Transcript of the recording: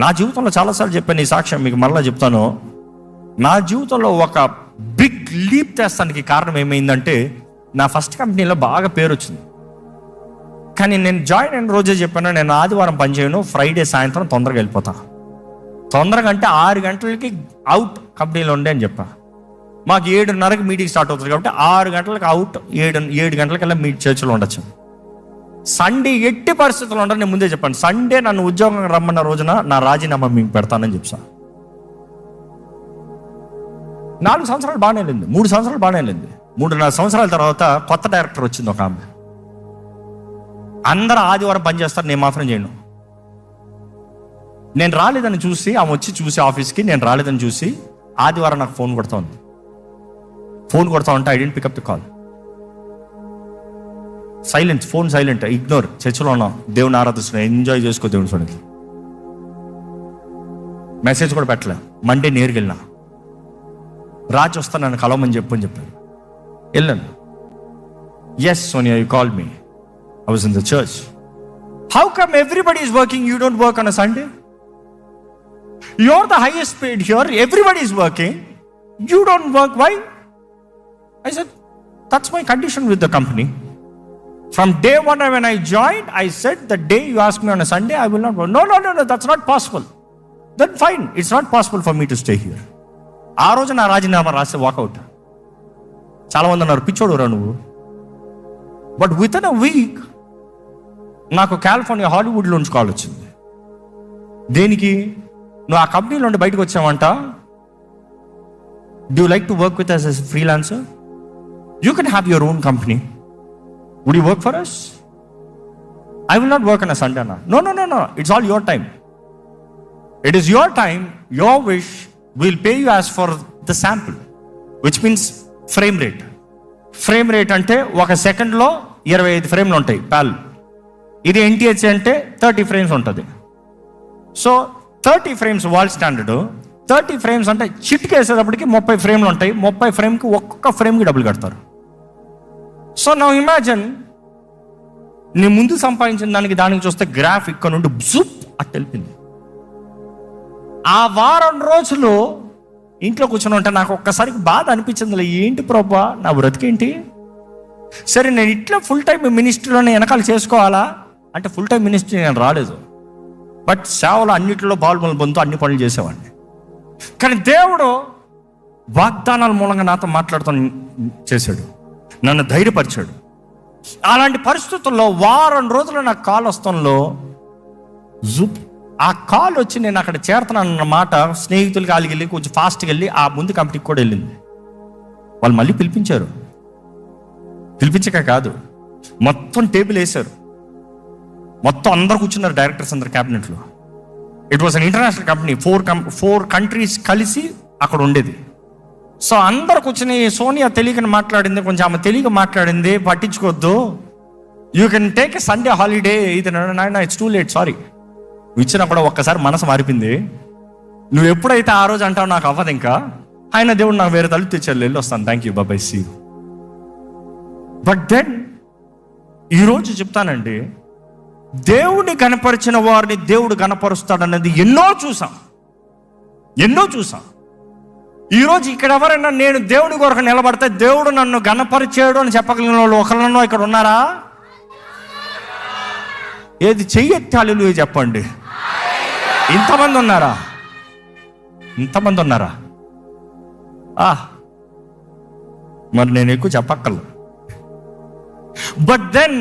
నా జీవితంలో చాలాసార్లు చెప్పాను ఈ సాక్ష్యం, మీకు మరలా చెప్తాను. నా జీవితంలో ఒక బిగ్ లీప్ తెస్తానికి కారణం ఏమైందంటే, నా ఫస్ట్ కంపెనీలో బాగా పేరు వచ్చింది. కానీ నేను జాయిన్ అయిన రోజే చెప్పాను, నేను ఆదివారం పని చేయను, ఫ్రైడే సాయంత్రం తొందరగా వెళ్ళిపోతా. తొందరగా అంటే 6 గంటలకి అవుట్ కంపెనీలో ఉండే అని చెప్పా. మాకు 7:30కి మీటింగ్ స్టార్ట్ అవుతుంది కాబట్టి 6 గంటలకు అవుట్, 7 గంటలకల్లా మీ చర్చిలో ఉండొచ్చు. సండే ఎట్టి పరిస్థితుల్లో ఉండదు. నేను ముందే చెప్పాను, సండే నన్ను ఉద్యోగం రమ్మన్న రోజున నా రాజీనామా మీకు పెడతానని చెప్పా. 4 సంవత్సరాలు బాగానే వెళ్ళింది, 3 సంవత్సరాలు బాగానే వెళ్ళింది. 3.5 సంవత్సరాల తర్వాత కొత్త డైరెక్టర్ వచ్చింది ఒక ఆమె. అందరూ ఆదివారం పని చేస్తారు, నేను మాత్రం చేయను. నేను రాలేదని చూసి ఆమె వచ్చి చూసి ఆఫీస్కి నేను రాలేదని చూసి ఆదివారం నాకు ఫోన్ కొడతా ఉంది. ఫోన్ కొడతా ఉంటే I didn't pick up the call. Silent, phone silent, ignore. చర్చలో ఉన్నాం, దేవుని ఆరాధిస్తున్నాం, ఎంజాయ్ చేసుకో దేవుని సన్నిధిలో. మెసేజ్ కూడా పెట్టలే. మండే నేరుగా వెళ్ళినా, రాజు వస్తా నన్ను కలవమని చెప్పని చెప్పాను. వెళ్ళాను. Yes Sonia, you call me, I was in the church. How come everybody is working, you don't work on a Sunday? You are the highest paid here, everybody is working, you don't work, why? I said, that's my condition with the company. From day one when I joined, I said, the day you ask me on a Sunday, I will not work. No, that's not possible. Then fine, it's not possible for me to stay here. ఆ రోజు నా రాజీనామా రాస్తే walkout. చాలా మంది అన్నారు, పిచ్చోడు రా నువ్వు. But with in a week నాకు కాలిఫోర్నియా హాలీవుడ్లో నుంచి కాల్ వచ్చింది. దేనికి? నువ్వు ఆ కంపెనీలో నుండి బయటకు వచ్చావంట, do you like to work with as a freelancer? You can have your own company. Would you work for us? I will not work on a Sunday. No. It's all your time. It is your time, your wish. We'll pay you as for the sample, which means frame rate. Frame rate అంటే ఒక సెకండ్లో 25 ఫ్రేమ్లు ఉంటాయి Paul. ఇది NTH అంటే 30 frames ఉంటుంది. So 30 frames wall standard. 30 frames అంటే చిట్కేసేటప్పటికి 30 ఫ్రేమ్లు ఉంటాయి. 30 ఫ్రేమ్కి ఒక్కొక్క ఫ్రేమ్కి డబ్బులు కడతారు. సో నౌ ఇమాజిన్, నీ ముందు సంపాదించిన దానికి చూస్తే గ్రాఫ్ ఇక్కడ నుండి జూప్ అట్టు వెళ్ళింది. ఆ వారం రోజులు ఇంట్లో కూర్చొని ఉంటే నాకు ఒక్కసారికి బాధ అనిపించింది. ఏంటి ప్రభా నా బ్రతికేంటి? సరే నేను ఇట్లా ఫుల్ టైం మినిస్ట్రీలోనే వెనకాల చేసుకోవాలా అంటే, ఫుల్ టైం మినిస్ట్రీ నేను రాలేదు, బట్ సేవలో అన్నింటిలో పాల్గొని పొందుతూ అన్ని పనులు చేసేవాడిని. కానీ దేవుడు వాగ్దానాల మూలంగా నాతో మాట్లాడుతూ చేశాడు, నన్ను ధైర్యపరిచాడు. అలాంటి పరిస్థితుల్లో వారం రోజులు నాకు కాల్ వస్తంలో ఆ కాల్ వచ్చి నేను అక్కడ చేరుతున్నాను అన్నమాట. స్నేహితులకి వాళ్ళకి వెళ్ళి కొంచెం ఫాస్ట్గా వెళ్ళి ఆ ముందు కంపెనీకి కూడా వెళ్ళింది. వాళ్ళు మళ్ళీ పిలిపించారు. పిలిపించక కాదు, మొత్తం టేబుల్ వేశారు, మొత్తం అందరు కూర్చున్నారు, డైరెక్టర్స్ అందరు క్యాబినెట్లో. It was an international company, 4 countries కలిసి అక్కడ ఉండేది. సో అందరు కూర్చొని, సోనియా తెలియకని మాట్లాడింది, కొంచెం ఆమె తెలియక మాట్లాడింది, పట్టించుకోవద్దు, you can take a Sunday holiday. ఇది నాయన ఇట్స్ టూ లేట్, సారీ. ఇచ్చినా కూడా ఒక్కసారి మనసు మారిపోయింది. నువ్వు ఎప్పుడైతే ఆ రోజు అంటావు నాకు అవ్వదు ఇంకా, ఆయన దేవుడు నాకు వేరే తలుపు తెచ్చారు, వెళ్ళి వస్తాను, థ్యాంక్ యూ బాబాయ్, సీ. బట్ దెన్ ఈరోజు చెప్తానండి, దేవుని కనపరిచిన వారిని దేవుడు కనపరుస్తాడన్నది ఎన్నో చూసాం. ఈరోజు ఇక్కడ ఎవరైనా నేను దేవుడి కొరకు నిలబడితే దేవుడు నన్ను గణపరిచాడు అని చెప్పగలిగిన వాళ్ళు ఒకరినో ఇక్కడ ఉన్నారా? ఏది చెయ్యెత్తి హల్లెలూయా చెప్పండి. ఇంతమంది ఉన్నారా? మరి నేను ఎక్కువ చెప్పక్కర్లేదు. But then